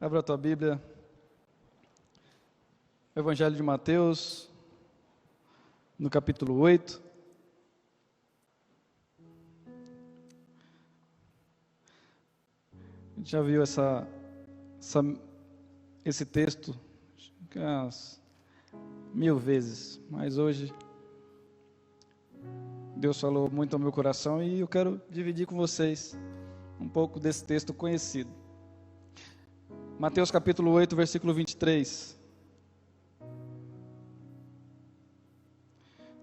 Abra a tua Bíblia, Evangelho de Mateus, no capítulo 8. A gente já viu esse texto umas 1000 vezes, mas hoje Deus falou muito ao meu coração e eu quero dividir com vocês um pouco desse texto conhecido. Mateus capítulo 8, versículo 23.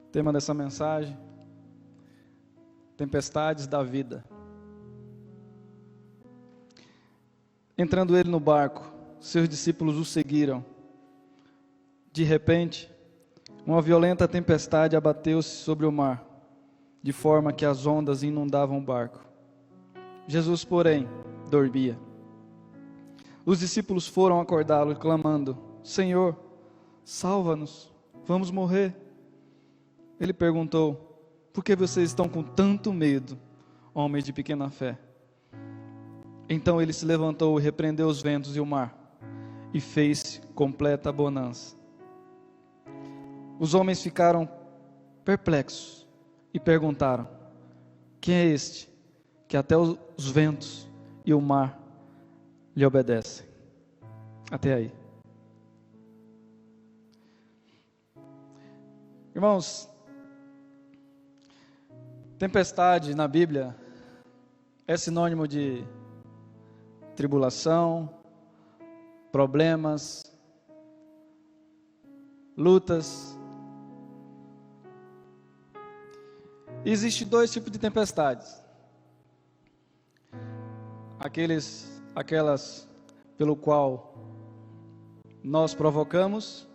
O tema dessa mensagem: tempestades da vida. Entrando ele no barco, seus discípulos o seguiram. De repente, uma violenta tempestade abateu-se sobre o mar, de forma que as ondas inundavam o barco. Jesus, porém, dormia. Os discípulos foram acordá-lo, clamando: Senhor, salva-nos, vamos morrer. Ele perguntou: por que vocês estão com tanto medo, homens de pequena fé? Então ele se levantou e repreendeu os ventos e o mar, e fez completa bonança. Os homens ficaram perplexos e perguntaram: quem é este, que até os ventos e o mar lhe obedecem? Até aí. Irmãos, tempestade na Bíblia é sinônimo de tribulação, problemas, lutas. Existem dois tipos de tempestades: aquelas pelo qual nós provocamos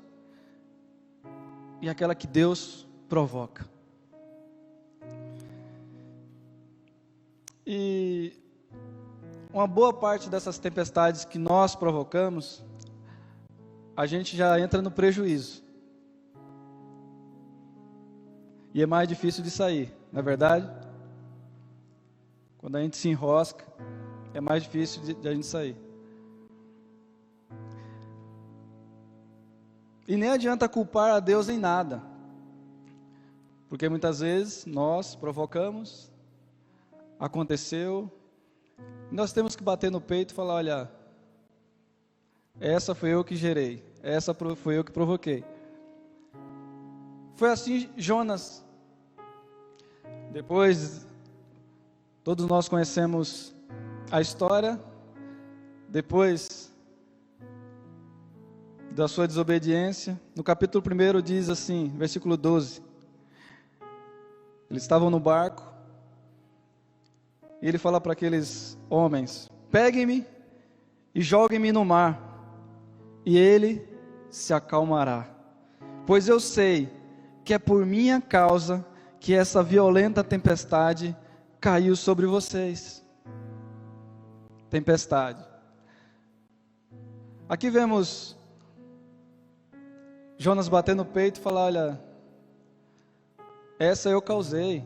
e aquela que Deus provoca. E uma boa parte dessas tempestades que nós provocamos, a gente já entra no prejuízo. E é mais difícil de sair, não é verdade? Quando a gente se enrosca, é mais difícil de a gente sair. E nem adianta culpar a Deus em nada, porque muitas vezes nós provocamos, aconteceu, nós temos que bater no peito e falar: olha, essa foi eu que gerei, essa foi eu que provoquei. Foi assim Jonas. Depois, todos nós conhecemos a história. Depois da sua desobediência, no capítulo 1 diz assim, versículo 12: eles estavam no barco e ele fala para aqueles homens: peguem-me e joguem-me no mar, e ele se acalmará, pois eu sei que é por minha causa que essa violenta tempestade caiu sobre vocês. Tempestade. Aqui vemos Jonas bater no peito e falar: olha, essa eu causei.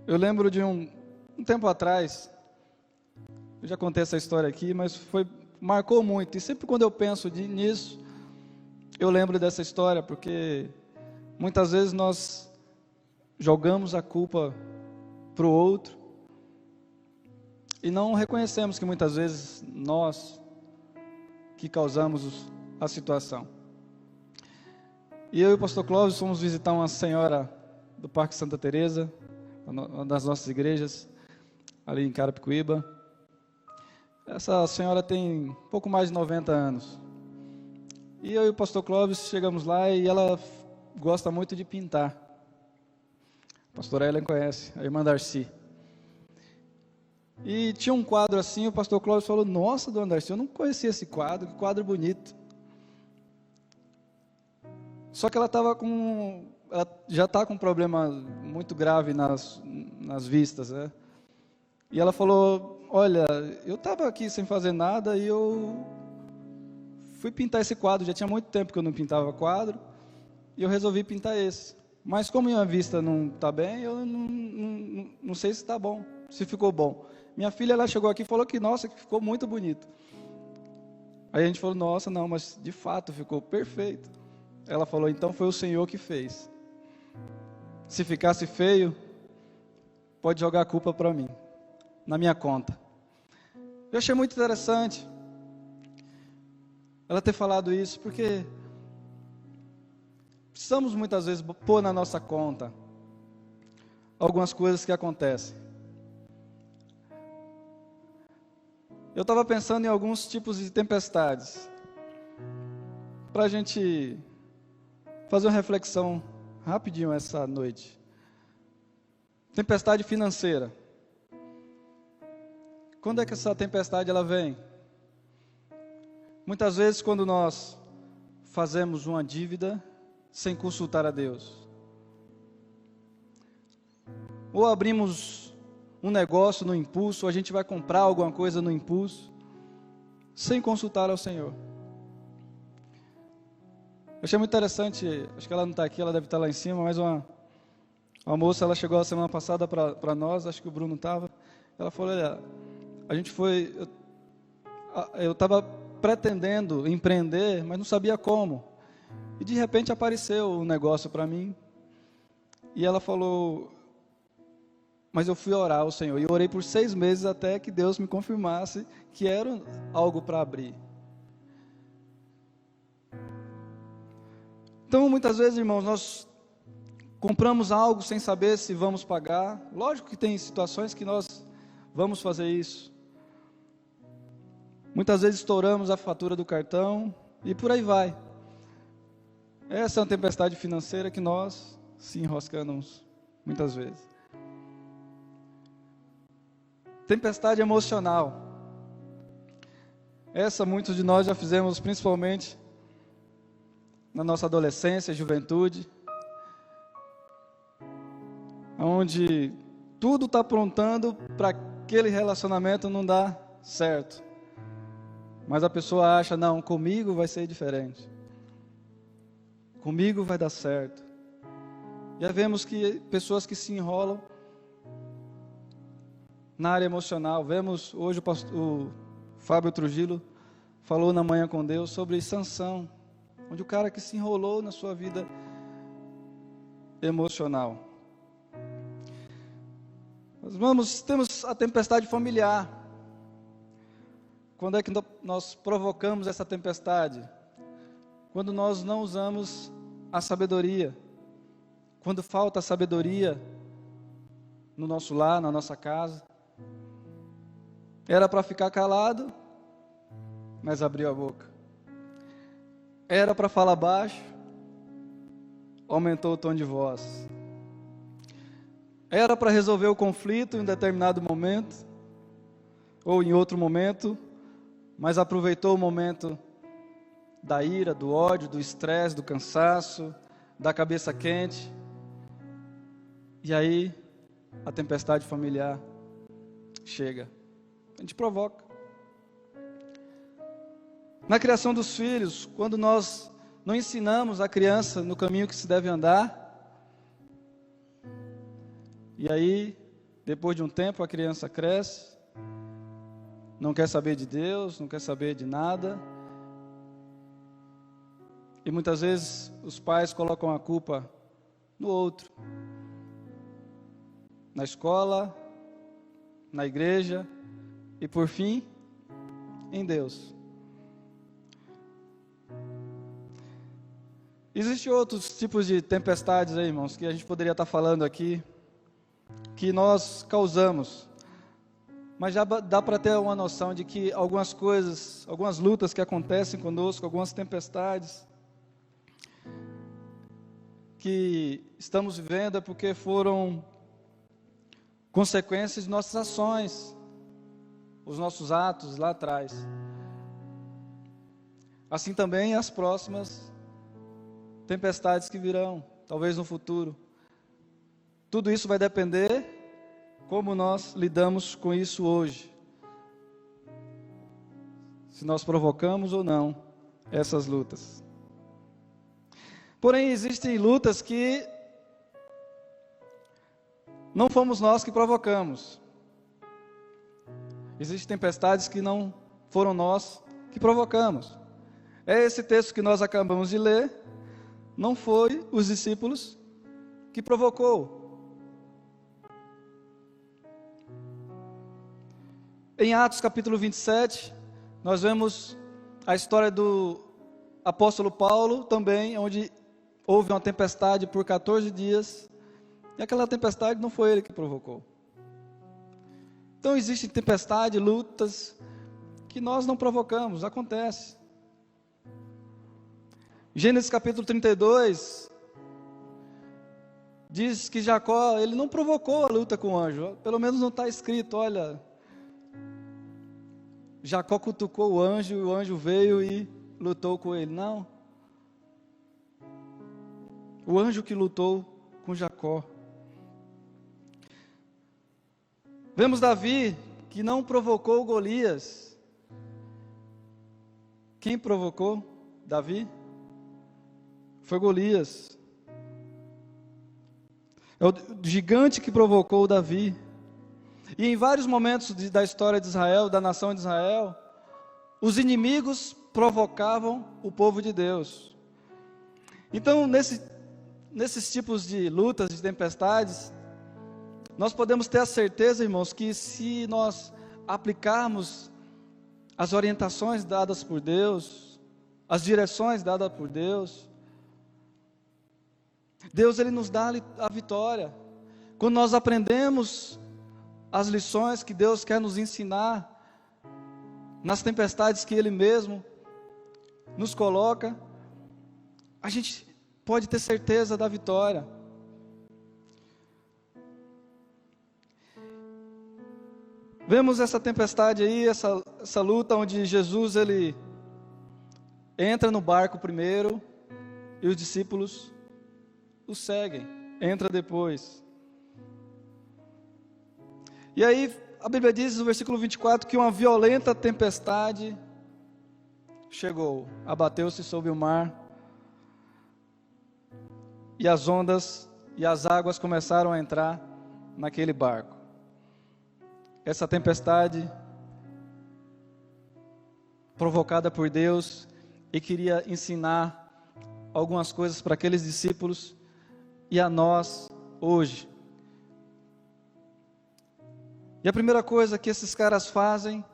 Eu lembro de um tempo atrás, eu já contei essa história aqui, mas marcou muito. E sempre quando eu penso nisso, eu lembro dessa história, porque muitas vezes nós jogamos a culpa para o outro e não reconhecemos que muitas vezes nós que causamos a situação. E eu e o pastor Clóvis fomos visitar uma senhora do Parque Santa Teresa, uma das nossas igrejas, ali em Carapicuíba. Essa senhora tem pouco mais de 90 anos. E eu e o pastor Clóvis chegamos lá e ela gosta muito de pintar. A pastora Ellen conhece, a irmã Darcy. E tinha um quadro assim, o pastor Clóvis falou: nossa, dona Darcy, eu não conhecia esse quadro, que quadro bonito. Só que ela já está com um problema muito grave nas vistas, né? E ela falou: olha, eu estava aqui sem fazer nada e eu fui pintar esse quadro. Já tinha muito tempo que eu não pintava quadro e eu resolvi pintar esse. Mas como minha vista não está bem, eu não sei se está bom, se ficou bom. Minha filha, ela chegou aqui e falou que, nossa, que ficou muito bonito. Aí a gente falou, nossa, não, mas de fato ficou perfeito. Ela falou, então foi o Senhor que fez. Se ficasse feio, pode jogar a culpa para mim, na minha conta. Eu achei muito interessante ela ter falado isso, porque precisamos muitas vezes pôr na nossa conta algumas coisas que acontecem. Eu estava pensando em alguns tipos de tempestades, para a gente fazer uma reflexão rapidinho essa noite. Tempestade financeira. Quando é que essa tempestade ela vem? Muitas vezes quando nós fazemos uma dívida sem consultar a Deus. Ou abrimos um negócio no impulso, ou a gente vai comprar alguma coisa no impulso, sem consultar ao Senhor. Eu achei muito interessante, acho que ela não está aqui, ela deve estar lá em cima, mas uma moça, ela chegou a semana passada para nós, acho que o Bruno estava, ela falou, olha, a gente foi, eu estava pretendendo empreender, mas não sabia como, e de repente apareceu um negócio para mim, e ela falou, mas eu fui orar ao Senhor, e eu orei por 6 meses até que Deus me confirmasse que era algo para abrir. Então, muitas vezes, irmãos, nós compramos algo sem saber se vamos pagar. Lógico que tem situações que nós vamos fazer isso. Muitas vezes estouramos a fatura do cartão e por aí vai. Essa é uma tempestade financeira que nós se enroscamos muitas vezes. Tempestade emocional. Essa muitos de nós já fizemos, principalmente na nossa adolescência, juventude, onde tudo está aprontando para aquele relacionamento não dar certo, mas a pessoa acha, não, comigo vai ser diferente, comigo vai dar certo. Já vemos que pessoas que se enrolam na área emocional. Vemos hoje o Fábio Trujillo falou na Manhã com Deus sobre Sansão, onde o cara que se enrolou na sua vida emocional. Temos a tempestade familiar. Quando é que nós provocamos essa tempestade? Quando nós não usamos a sabedoria. Quando falta sabedoria no nosso lar, na nossa casa. Era para ficar calado, mas abriu a boca. Era para falar baixo, aumentou o tom de voz. Era para resolver o conflito em um determinado momento, ou em outro momento, mas aproveitou o momento da ira, do ódio, do estresse, do cansaço, da cabeça quente. E aí, a tempestade familiar chega. A gente provoca. Na criação dos filhos, quando nós não ensinamos a criança no caminho que se deve andar, e aí, depois de um tempo, a criança cresce, não quer saber de Deus, não quer saber de nada, e muitas vezes os pais colocam a culpa no outro, na escola, na igreja, e por fim, em Deus. Existem outros tipos de tempestades aí, irmãos, que a gente poderia estar falando aqui, que nós causamos, mas já dá para ter uma noção de que algumas coisas, algumas lutas que acontecem conosco, algumas tempestades que estamos vivendo é porque foram consequências de nossas ações, os nossos atos lá atrás. Assim também as próximas tempestades que virão, talvez no futuro. Tudo isso vai depender como nós lidamos com isso hoje. Se nós provocamos ou não essas lutas. Porém, existem lutas que não fomos nós que provocamos. Existem tempestades que não foram nós que provocamos. É esse texto que nós acabamos de ler, não foi os discípulos que provocou. Em Atos capítulo 27, nós vemos a história do apóstolo Paulo também, onde houve uma tempestade por 14 dias, e aquela tempestade não foi ele que provocou. Então existem tempestades, lutas, que nós não provocamos, acontece. Gênesis capítulo 32, diz que Jacó, ele não provocou a luta com o anjo, pelo menos não está escrito, olha, Jacó cutucou o anjo veio e lutou com ele, não. O anjo que lutou com Jacó. Vemos Davi, que não provocou Golias. Quem provocou Davi? Foi Golias. É o gigante que provocou Davi. E em vários momentos da história de Israel, da nação de Israel, os inimigos provocavam o povo de Deus. Então, nesses tipos de lutas, de tempestades, nós podemos ter a certeza, irmãos, que se nós aplicarmos as orientações dadas por Deus, as direções dadas por Deus, Deus ele nos dá a vitória. Quando nós aprendemos as lições que Deus quer nos ensinar, nas tempestades que Ele mesmo nos coloca, a gente pode ter certeza da vitória. Vemos essa tempestade aí, essa luta onde Jesus ele entra no barco primeiro e os discípulos o seguem, entra depois. E aí a Bíblia diz no versículo 24 que uma violenta tempestade chegou, abateu-se sobre o mar, e as ondas e as águas começaram a entrar naquele barco. Essa tempestade provocada por Deus e queria ensinar algumas coisas para aqueles discípulos e a nós hoje. E a primeira coisa que esses caras fazem,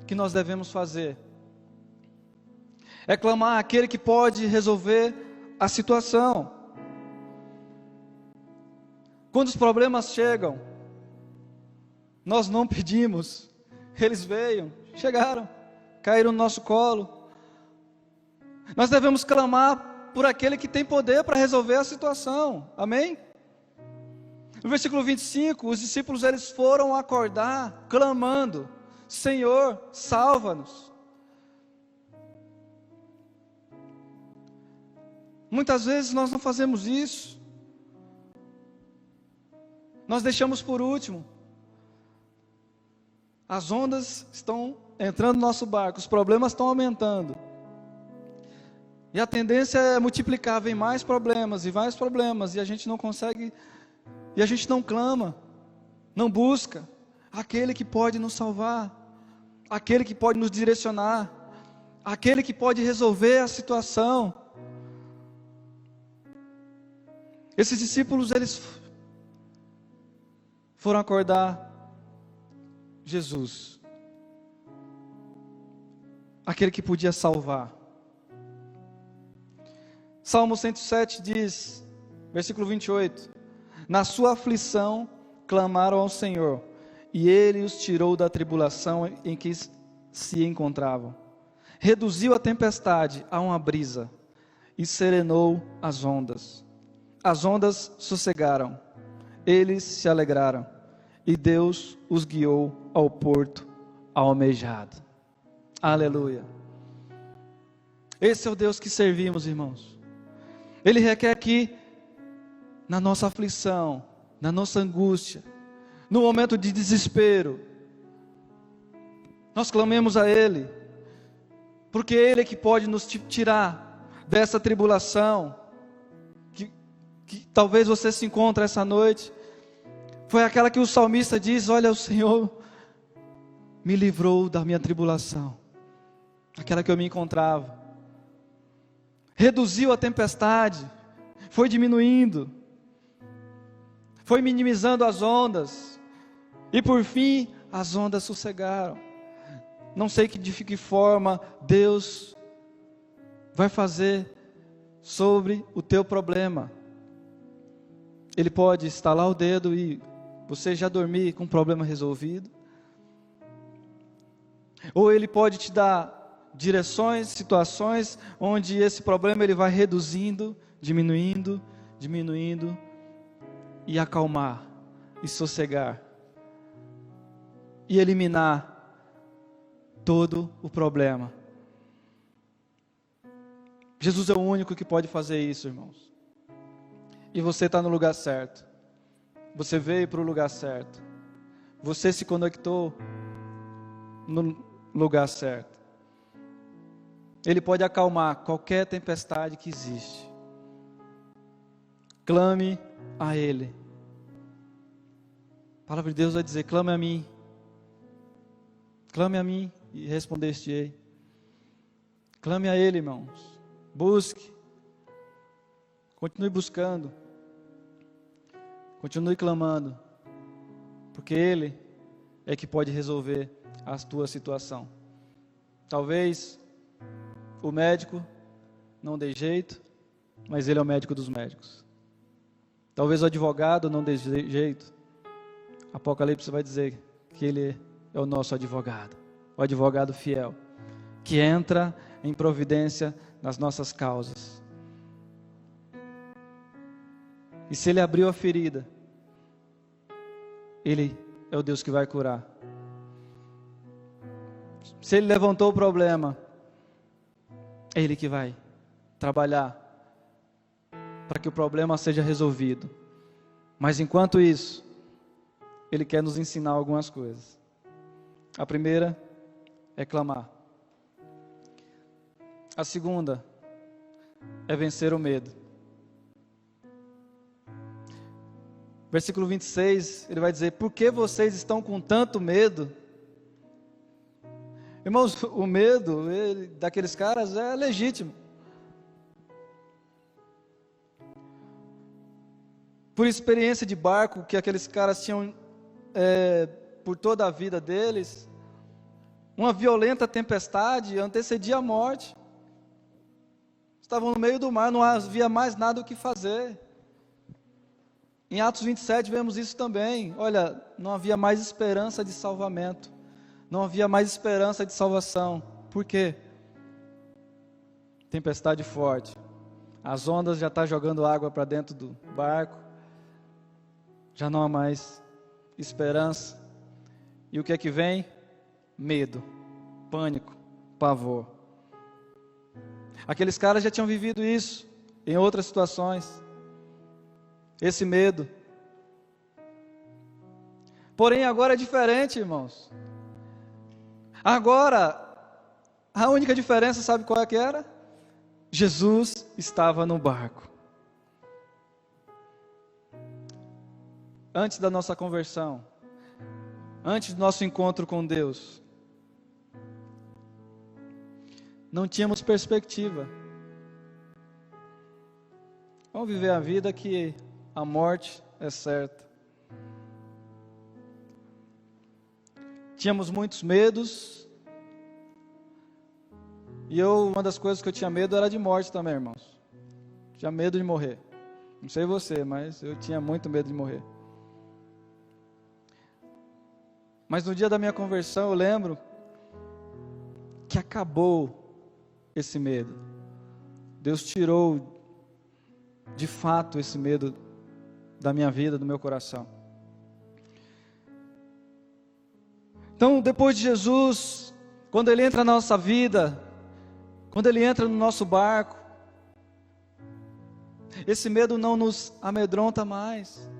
que nós devemos fazer, é clamar àquele que pode resolver a situação. Quando os problemas chegam, nós não pedimos, eles veio, chegaram, caíram no nosso colo. Nós devemos clamar por aquele que tem poder para resolver a situação, amém? No versículo 25, os discípulos eles foram acordar, clamando, Senhor, salva-nos. Muitas vezes nós não fazemos isso, nós deixamos por último. As ondas estão entrando no nosso barco, os problemas estão aumentando. E a tendência é multiplicar, vem mais problemas, e a gente não consegue, e a gente não clama, não busca aquele que pode nos salvar, aquele que pode nos direcionar, aquele que pode resolver a situação. Esses discípulos, eles foram acordar Jesus, aquele que podia salvar. Salmo 107 diz, versículo 28, na sua aflição clamaram ao Senhor, e Ele os tirou da tribulação em que se encontravam. Reduziu a tempestade a uma brisa, e serenou as ondas. As ondas sossegaram, eles se alegraram, e Deus os guiou ao porto almejado. Aleluia. Esse é o Deus que servimos, irmãos. Ele requer que, na nossa aflição, na nossa angústia, no momento de desespero, nós clamemos a Ele, porque Ele é que pode nos tirar dessa tribulação, que talvez você se encontre essa noite. Foi aquela que o salmista diz, olha, o Senhor me livrou da minha tribulação, aquela que eu me encontrava. Reduziu a tempestade, foi diminuindo, foi minimizando as ondas, e por fim as ondas sossegaram. Não sei de que forma Deus vai fazer sobre o teu problema. Ele pode estalar o dedo e você já dormir com o problema resolvido. Ou Ele pode te dar direções, situações, onde esse problema ele vai reduzindo, diminuindo, e acalmar, e sossegar, e eliminar todo o problema. Jesus é o único que pode fazer isso, irmãos. E você está no lugar certo. Você veio para o lugar certo. Você se conectou no lugar certo. Ele pode acalmar qualquer tempestade que existe. Clame a Ele. A palavra de Deus vai dizer: clame a mim. Clame a mim e respondeste-ei. Clame a Ele, irmãos. Busque. Continue buscando. Continue clamando. Porque Ele é que pode resolver a tua situação. Talvez o médico não dê jeito, mas Ele é o médico dos médicos. Talvez o advogado não dê jeito. Apocalipse vai dizer que Ele é o nosso advogado, o advogado fiel, que entra em providência nas nossas causas. E se Ele abriu a ferida, Ele é o Deus que vai curar. Se Ele levantou o problema, é Ele que vai trabalhar para que o problema seja resolvido. Mas enquanto isso, Ele quer nos ensinar algumas coisas. A primeira é clamar. A segunda é vencer o medo. Versículo 26, ele vai dizer: por que vocês estão com tanto medo? Irmãos, o medo daqueles caras é legítimo. Por experiência de barco que aqueles caras tinham por toda a vida deles, uma violenta tempestade antecedia a morte. Estavam no meio do mar, não havia mais nada o que fazer. Em Atos 27 vemos isso também. Olha, não havia mais esperança de salvamento. Não havia mais esperança de salvação. Por quê? Tempestade forte. As ondas já estão jogando água para dentro do barco. Já não há mais esperança. E o que é que vem? Medo, pânico, pavor. Aqueles caras já tinham vivido isso em outras situações. Esse medo. Porém agora é diferente, irmãos. Agora, a única diferença, sabe qual é que era? Jesus estava no barco. Antes da nossa conversão, antes do nosso encontro com Deus, não tínhamos perspectiva. Vamos viver a vida que a morte é certa. Tínhamos muitos medos. E uma das coisas que eu tinha medo era de morte também, irmãos. Tinha medo de morrer. Não sei você, mas eu tinha muito medo de morrer. Mas no dia da minha conversão eu lembro que acabou esse medo. Deus tirou de fato esse medo da minha vida, do meu coração. Então, depois de Jesus, quando Ele entra na nossa vida, quando Ele entra no nosso barco, esse medo não nos amedronta mais.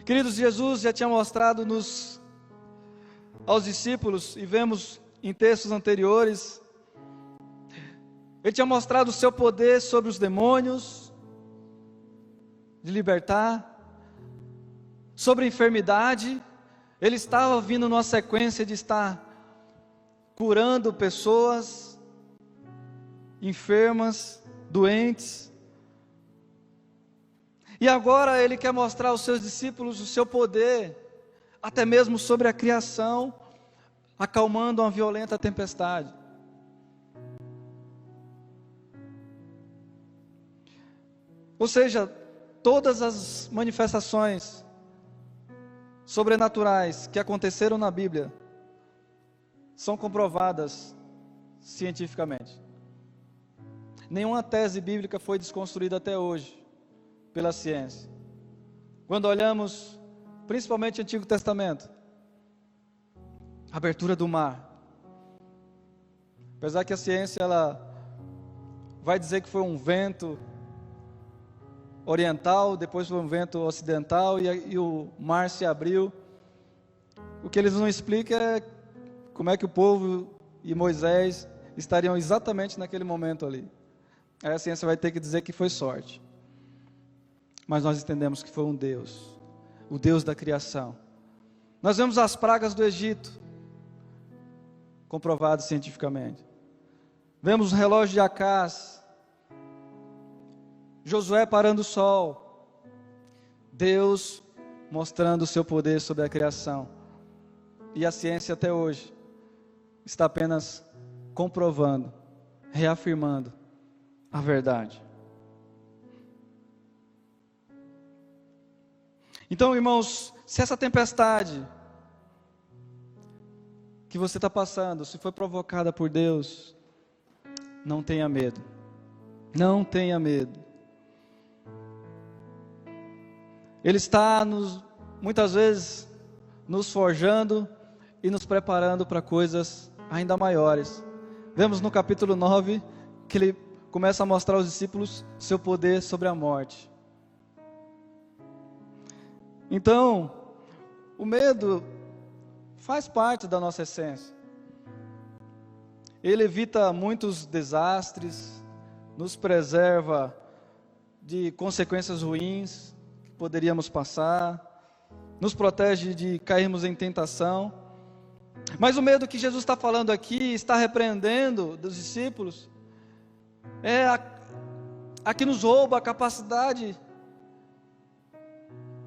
Queridos, Jesus já tinha mostrado aos discípulos, e vemos em textos anteriores, Ele tinha mostrado o seu poder sobre os demônios, de libertar, sobre a enfermidade, Ele estava vindo numa sequência de estar curando pessoas enfermas, doentes. E agora ele quer mostrar aos seus discípulos o seu poder, até mesmo sobre a criação, acalmando uma violenta tempestade. Ou seja, todas as manifestações sobrenaturais que aconteceram na Bíblia são comprovadas cientificamente. Nenhuma tese bíblica foi desconstruída até hoje pela ciência. Quando olhamos, principalmente o Antigo Testamento, a abertura do mar. Apesar que a ciência ela vai dizer que foi um vento oriental, depois foi um vento ocidental e o mar se abriu. O que eles não explicam é como é que o povo e Moisés estariam exatamente naquele momento ali. Aí a ciência vai ter que dizer que foi sorte. Mas nós entendemos que foi um Deus, o Deus da criação. Nós vemos as pragas do Egito, comprovadas cientificamente. Vemos o relógio de Acás, Josué parando o sol, Deus mostrando o seu poder sobre a criação. E a ciência até hoje está apenas comprovando, reafirmando a verdade. Então, irmãos, se essa tempestade que você está passando, se foi provocada por Deus, não tenha medo. Não tenha medo. Ele está muitas vezes nos forjando e nos preparando para coisas ainda maiores. Vemos no capítulo 9 que ele começa a mostrar aos discípulos seu poder sobre a morte. Então, o medo faz parte da nossa essência. Ele evita muitos desastres, nos preserva de consequências ruins que poderíamos passar, nos protege de cairmos em tentação. Mas o medo que Jesus está falando aqui, está repreendendo dos discípulos, é a que nos rouba a capacidade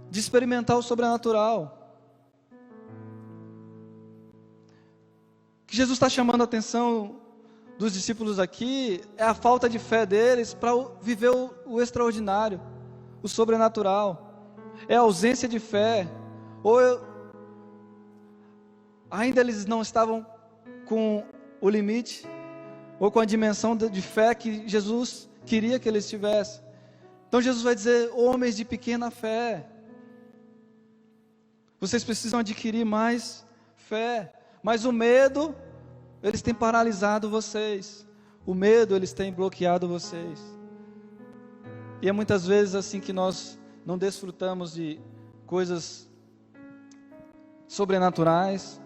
de experimentar o sobrenatural. O que Jesus está chamando a atenção dos discípulos aqui é a falta de fé deles para viver o extraordinário, o sobrenatural. É a ausência de fé. Ainda eles não estavam com o limite, ou com a dimensão de fé que Jesus queria que eles tivessem. Então Jesus vai dizer: homens de pequena fé, vocês precisam adquirir mais fé. Mas o medo, eles têm paralisado vocês. O medo, eles têm bloqueado vocês. E é muitas vezes assim que nós não desfrutamos de coisas sobrenaturais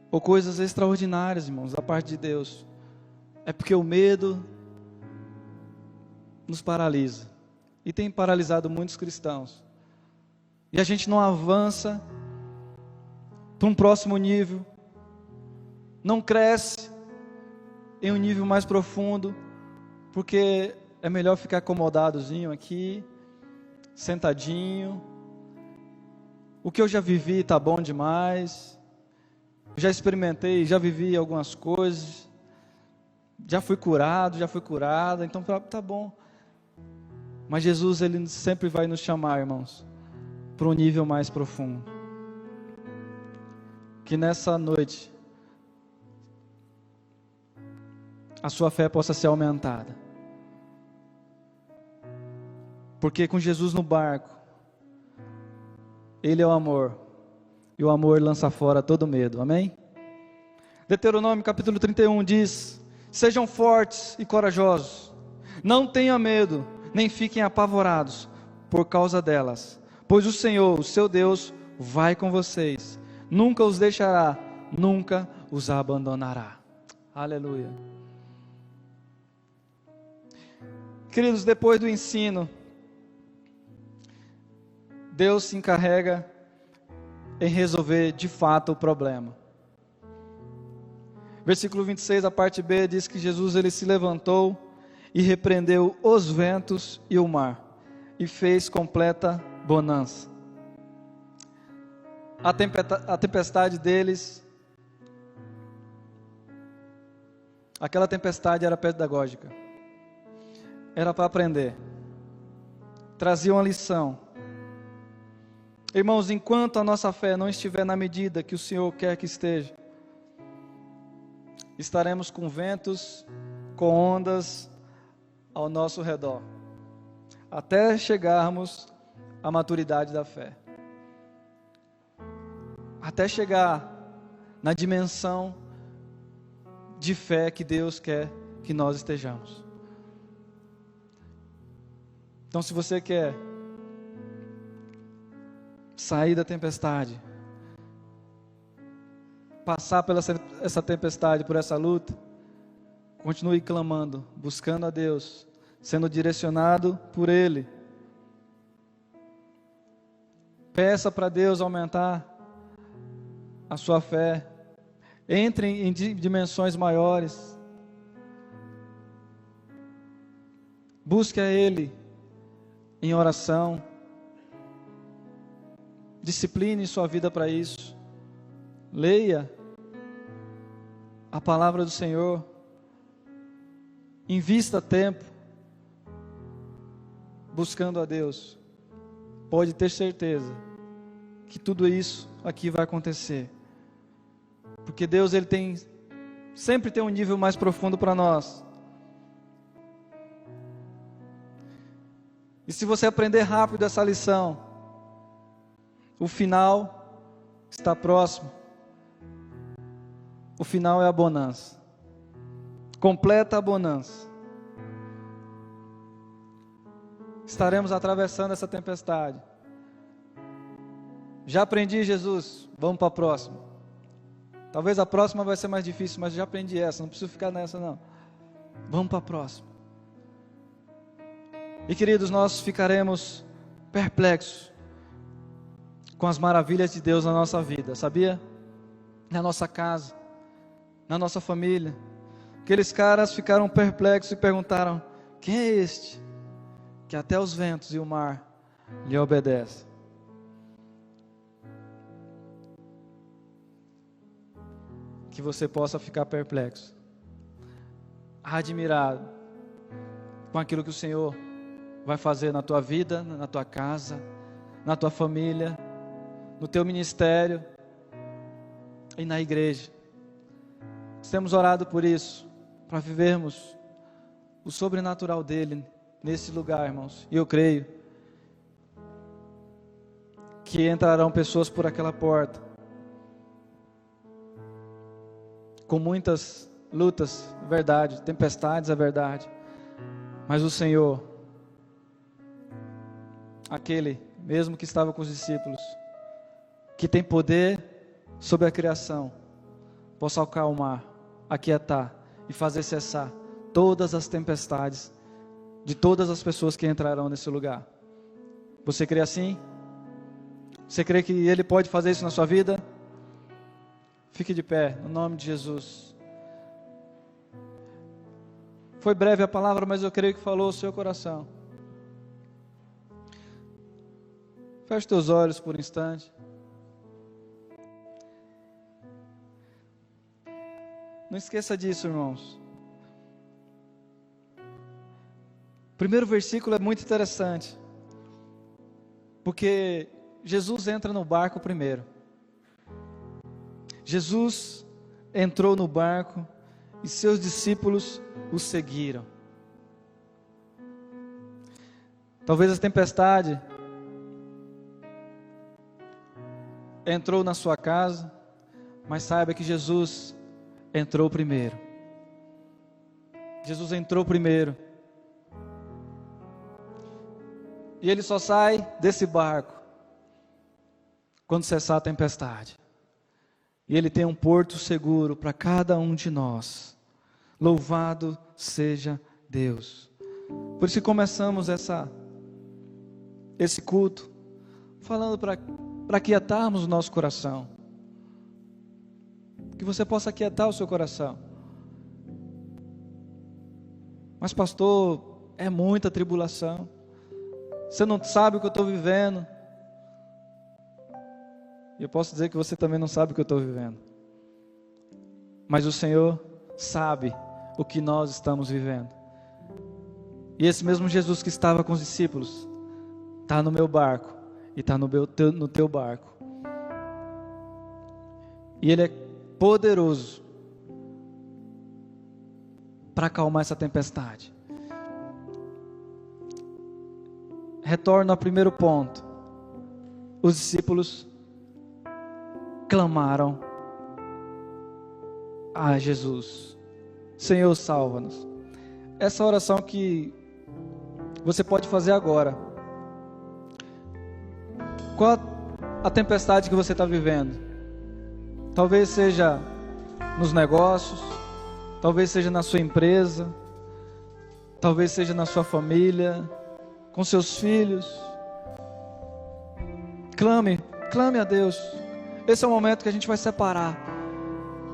ou coisas extraordinárias, irmãos, da parte de Deus. É porque o medo nos paralisa. E tem paralisado muitos cristãos. E a gente não avança para um próximo nível, não cresce em um nível mais profundo, porque é melhor ficar acomodadozinho aqui, sentadinho. O que eu já vivi está bom demais, já experimentei, já vivi algumas coisas, já fui curado, já fui curada, então tá bom. Mas Jesus, Ele sempre vai nos chamar, irmãos, para um nível mais profundo. Que nessa noite a sua fé possa ser aumentada. Porque com Jesus no barco, Ele é o amor, e o amor lança fora todo medo, amém? Deuteronômio capítulo 31 diz: sejam fortes e corajosos, não tenham medo, nem fiquem apavorados por causa delas, pois o Senhor, o seu Deus, vai com vocês, nunca os deixará, nunca os abandonará. Aleluia. Queridos, depois do ensino, Deus se encarrega em resolver de fato o problema. Versículo 26, a parte B, diz que Jesus ele se levantou e repreendeu os ventos e o mar, e fez completa bonança. A tempestade deles, aquela tempestade era pedagógica, era para aprender, trazia uma lição. Irmãos, enquanto a nossa fé não estiver na medida que o Senhor quer que esteja, estaremos com ventos, com ondas ao nosso redor, até chegarmos à maturidade da fé, até chegar na dimensão de fé que Deus quer que nós estejamos. Então, se você quer sair da tempestade, passar pela essa tempestade, por essa luta, continue clamando, buscando a Deus, sendo direcionado por Ele. Peça para Deus aumentar a sua fé. Entre em dimensões maiores. Busque a Ele em oração. Discipline sua vida para isso. Leia a palavra do Senhor. Invista tempo buscando a Deus. Pode ter certeza que tudo isso aqui vai acontecer. Porque Deus ele sempre tem um nível mais profundo para nós. E se você aprender rápido essa lição, o final está próximo. O final é a bonança. Completa a bonança. Estaremos atravessando essa tempestade. Já aprendi, Jesus, vamos para a próxima. Talvez a próxima vai ser mais difícil, mas já aprendi essa, não preciso ficar nessa não. Vamos para a próxima. E queridos, nós ficaremos perplexos com as maravilhas de Deus na nossa vida, sabia? Na nossa casa, na nossa família. Aqueles caras ficaram perplexos e perguntaram: quem é este que até os ventos e o mar lhe obedecem? Que você possa ficar perplexo, admirado com aquilo que o Senhor vai fazer na tua vida, na tua casa, na tua família, no teu ministério e na igreja. Temos orado por isso, para vivermos o sobrenatural dele nesse lugar, irmãos. E eu creio que entrarão pessoas por aquela porta, com muitas lutas, é verdade, tempestades, é verdade, mas o Senhor, aquele mesmo que estava com os discípulos, que tem poder sobre a criação, possa acalmar, aquietar e fazer cessar todas as tempestades de todas as pessoas que entrarão nesse lugar. Você crê assim? Você crê que Ele pode fazer isso na sua vida? Fique de pé, no nome de Jesus. Foi breve a palavra, mas eu creio que falou o seu coração. Feche teus olhos por um instante. Não esqueça disso, irmãos. O primeiro versículo é muito interessante, porque Jesus entra no barco primeiro. Jesus entrou no barco e seus discípulos o seguiram. Talvez a tempestade entrou na sua casa, mas saiba que Jesus entrou primeiro. Jesus entrou primeiro. E Ele só sai desse barco quando cessar a tempestade. E Ele tem um porto seguro para cada um de nós. Louvado seja Deus. Por isso que começamos esse culto falando para para aquietarmos o nosso coração. Que você possa aquietar o seu coração. Mas pastor, é muita tribulação. Você não sabe o que eu estou vivendo. E eu posso dizer que você também não sabe o que eu estou vivendo. Mas o Senhor sabe o que nós estamos vivendo. E esse mesmo Jesus que estava com os discípulos está no meu barco e está no teu barco. E Ele é poderoso para acalmar essa tempestade. Retorno ao primeiro ponto. Os discípulos clamaram a Jesus: Senhor, salva-nos. Essa oração que você pode fazer agora. Qual a tempestade que você está vivendo? Talvez seja nos negócios, talvez seja na sua empresa, talvez seja na sua família, com seus filhos. Clame a Deus. Esse é o momento que a gente vai separar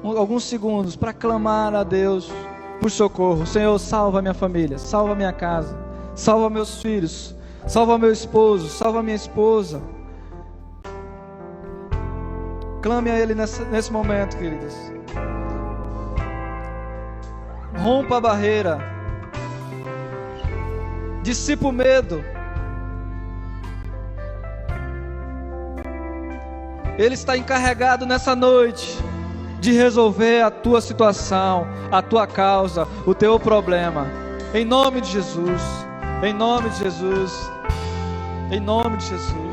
alguns segundos para clamar a Deus por socorro. Senhor, salva minha família, salva minha casa, salva meus filhos, salva meu esposo, salva minha esposa. Clame a Ele nesse momento, queridos. Rompa a barreira. Dissipa o medo. Ele está encarregado nessa noite de resolver a tua situação, a tua causa, o teu problema. Em nome de Jesus. Em nome de Jesus. Em nome de Jesus.